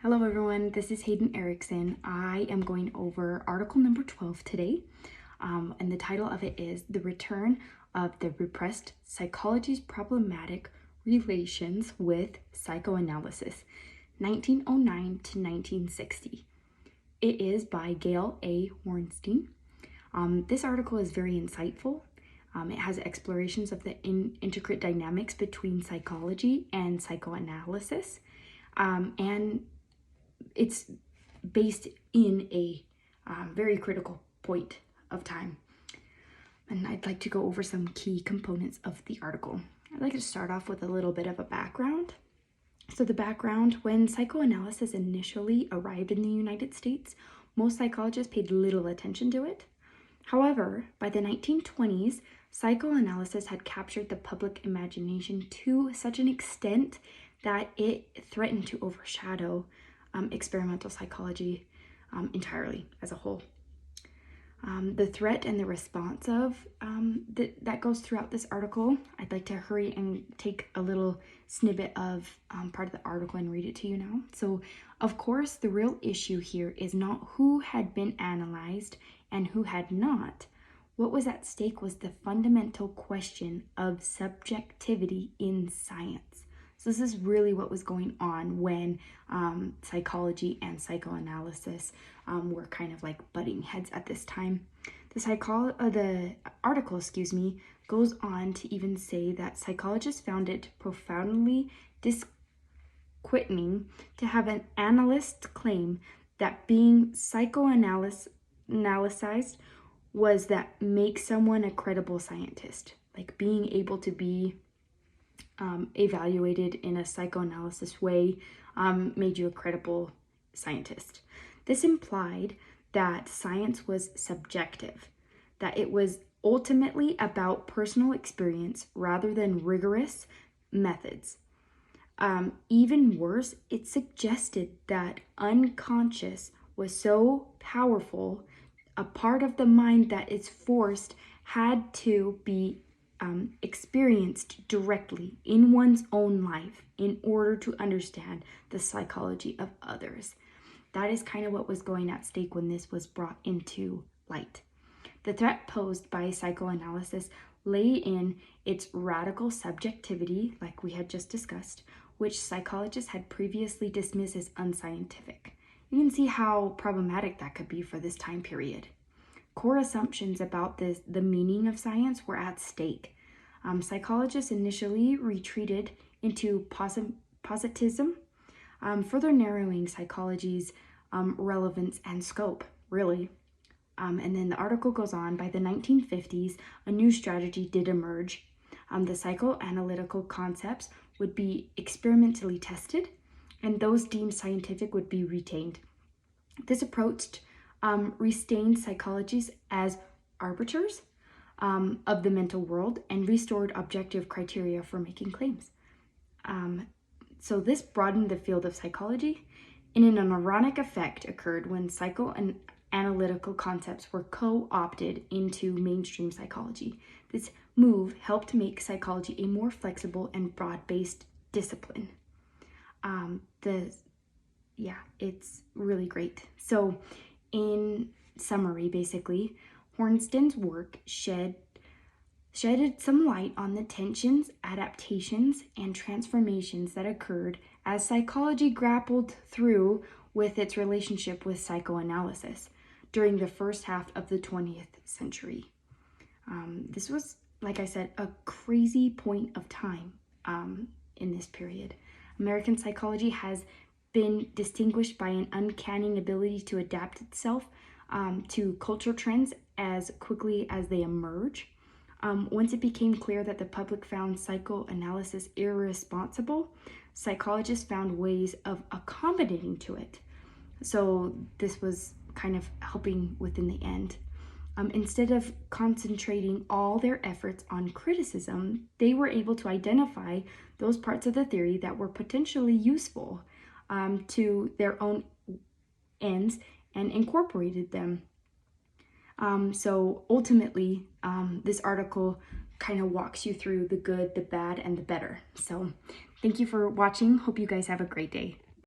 Hello everyone, this is Hayden Erickson. I am going over article number 12 today, and the title of it is The Return of the Repressed: Psychology's Problematic Relations with Psychoanalysis, 1909 to 1960. It is by Gail A. Hornstein. This article is very insightful. It has explorations of the intricate dynamics between psychology and psychoanalysis, and it's based in a very critical point of time. And I'd like to go over some key components of the article. I'd like to start off with a little bit of a background. So the background: when psychoanalysis initially arrived in the United States, most psychologists paid little attention to it. However, by the 1920s, psychoanalysis had captured the public imagination to such an extent that it threatened to overshadow experimental psychology entirely as a whole. The threat and the response of that goes throughout this article. I'd like to hurry and take a little snippet of part of the article and read it to you now. So, of course, the real issue here is not who had been analyzed and who had not. What was at stake was the fundamental question of subjectivity in science. So this is really what was going on when psychology and psychoanalysis were kind of like butting heads at this time. The article, goes on to even say that psychologists found it profoundly disquieting to have an analyst claim that being psychoanalyzed was that makes someone a credible scientist, like being able to be evaluated in a psychoanalysis way made you a credible scientist. This implied that science was subjective, that it was ultimately about personal experience rather than rigorous methods. Even worse, it suggested that unconscious was so powerful, a part of the mind that is forced had to be experienced directly in one's own life in order to understand the psychology of others. That is kind of what was going at stake when this was brought into light. The threat posed by psychoanalysis lay in its radical subjectivity, like we had just discussed, which psychologists had previously dismissed as unscientific. You can see how problematic that could be for this time period. Core assumptions about the meaning of science were at stake. Psychologists initially retreated into positivism, further narrowing psychology's relevance and scope, really. And then the article goes on, by the 1950s, a new strategy did emerge. The psychoanalytical concepts would be experimentally tested, and those deemed scientific would be retained. This approach restained psychologists as arbiters of the mental world and restored objective criteria for making claims. So this broadened the field of psychology, and an ironic effect occurred when psychoanalytical concepts were co-opted into mainstream psychology. This move helped make psychology a more flexible and broad-based discipline. It's really great. So in summary, basically, Hornstein's work shedded some light on the tensions, adaptations, and transformations that occurred as psychology grappled through with its relationship with psychoanalysis during the first half of the 20th century. This was, like I said, a crazy point of time in this period. American psychology has been distinguished by an uncanny ability to adapt itself to cultural trends as quickly as they emerge. Once it became clear that the public found psychoanalysis irresponsible, psychologists found ways of accommodating to it. So this was kind of helping within the end. Instead of concentrating all their efforts on criticism, they were able to identify those parts of the theory that were potentially useful to their own ends and incorporated them. So ultimately, this article kind of walks you through the good, the bad, and the better. So thank you for watching. Hope you guys have a great day.